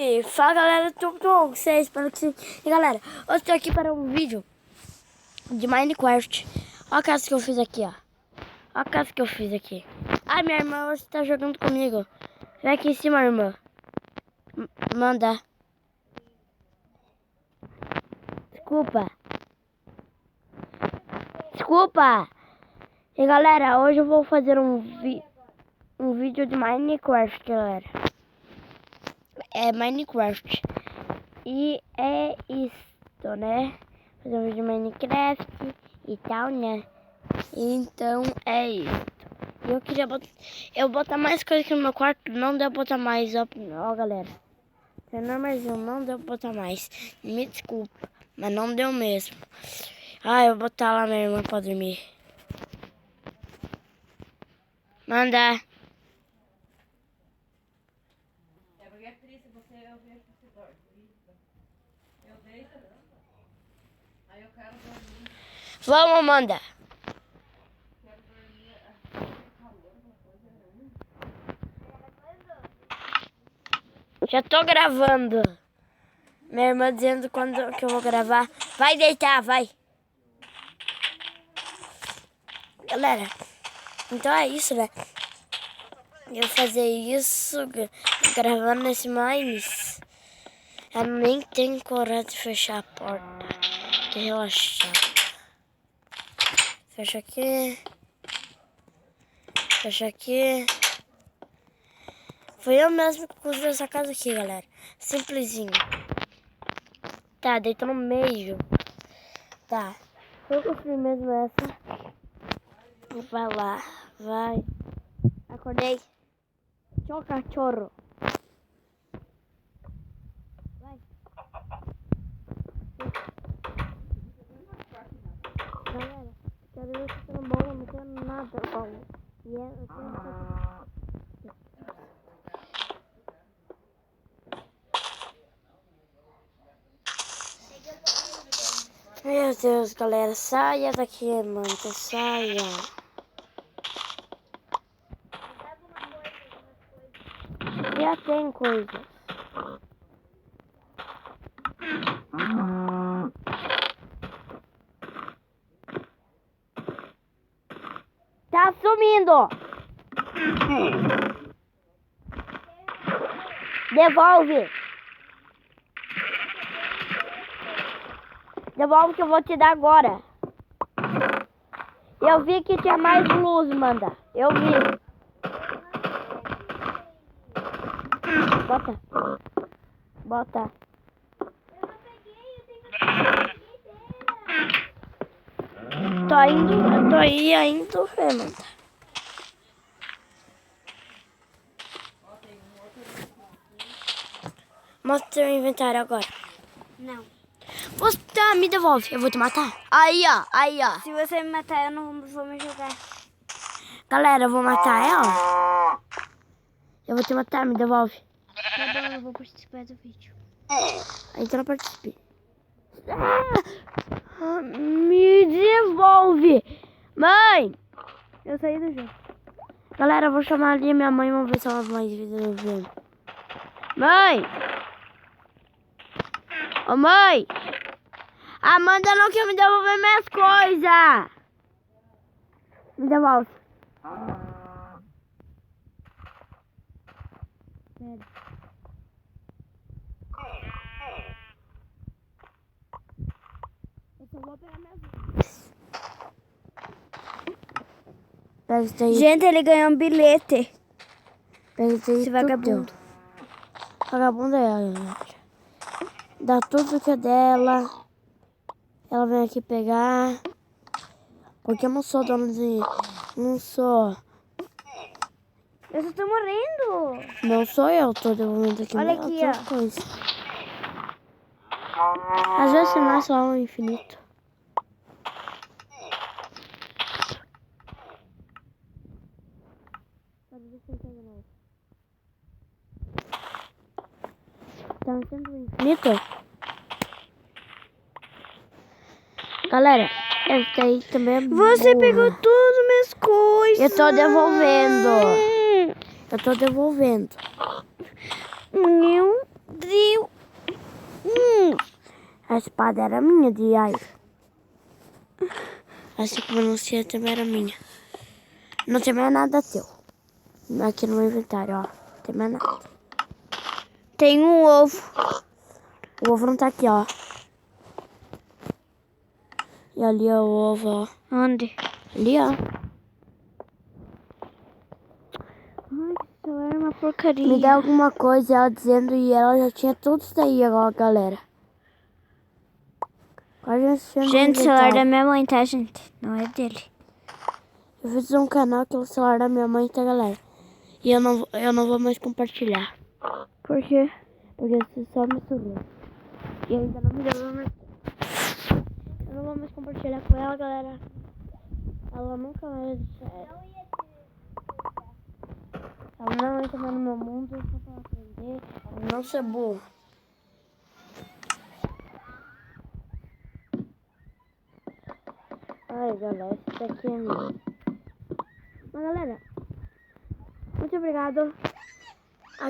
E fala galera, tudo com vocês? Espero que sim. E galera, hoje estou aqui para um vídeo de Minecraft. Olha a casa que eu fiz aqui, ó. Olha a casa que eu fiz aqui. Ai, minha irmã hoje está jogando comigo. Vem aqui em cima, irmã. Manda. Desculpa. Desculpa. E galera, hoje eu vou fazer um vídeo de Minecraft, galera. É Minecraft. E é isso, né? Fazer um vídeo de Minecraft e tal, né? Então é isso. Eu queria botar mais coisa aqui no meu quarto. Não deu pra botar mais, ó galera. Não deu pra botar mais. Me desculpa, mas não deu mesmo. Ah, eu vou botar lá minha irmã pra dormir. Manda. Vamos, Amanda. Já tô gravando. Minha irmã dizendo quando que eu vou gravar. Vai deitar, vai. Galera, então é isso, né? Eu fazer isso, gravando esse mais. Eu nem tenho coragem de fechar a porta. De relaxar. Fecha aqui. Fecha aqui. Foi eu mesmo que construí essa casa aqui, galera. Simplesinho. Tá, deitou no meio. Tá. Eu construí mesmo essa. Vai lá. Vai. Acordei. Tchau, cachorro. Vai. Galera, quero ver se tá bom. Não tenho nada bom. E eu tenho Meu Deus, galera, saia daqui, mano, saia. Já tem coisa. Tá sumindo. Devolve. Devolve que eu vou te dar agora. Eu vi que tinha mais luz, manda. Eu vi. Bota. Bota. Tô aí ainda, manda. Mostra seu inventário agora. Não. Você me devolve, eu vou te matar. Aí, ó, aí, ó. Se você me matar, eu não vou me jogar. Galera, eu vou matar ela. Eu vou te matar, me devolve. Tá bom, eu vou participar do vídeo. Então não participe. Me devolve. Mãe. Eu saí do jogo. Galera, eu vou chamar ali a minha mãe. Vamos ver se ela vai ver. Mãe. Ô, mãe. Amanda não quer me devolver minhas coisas. Me devolve. Pera. Eu só vou pegar minhas coisas. Pega isso aí. Gente, ele ganhou um bilhete. Pega isso aí. Esse vagabundo. Vagabundo é ela, gente. Dá tudo que é dela. Ela vem aqui pegar. Porque eu não sou dona de... Não sou. Eu só tô morrendo. Não sou eu, tô devolvendo aqui. Olha aqui, ó. Coisa. Às vezes você nasce lá no infinito. Tá no centro do infinito? Galera, essa aí também é Você boa. pegou tudo minhas coisas. Eu tô devolvendo. Eu tô devolvendo. Meu Deus. espada era minha de Iron. Assim como a lancia também era minha. Não tem mais nada teu. Aqui no meu inventário, ó. Não tem mais nada. Tem um ovo. O ovo não tá aqui, ó. E ali é o ovo, ó. Onde? Ali, ó. Ai, isso era uma porcaria. Me dá alguma coisa, ela dizendo, e ela já tinha tudo isso daí agora, galera. Quase assistindo Gente, no o celular da inventário. minha mãe, tá, gente? Não é dele. Eu fiz um canal que é o celular da minha mãe, tá, galera? E eu não vou mais compartilhar. Por quê? Porque você só me surrou. E ainda não me deu mais. Eu não vou mais compartilhar com ela, galera. Ela nunca mais. Ela não entra mais no meu mundo só pra ela aprender. Ela não ser burro. Ai, galera, isso daqui é meu. Mas, galera, muito obrigado. Aqui é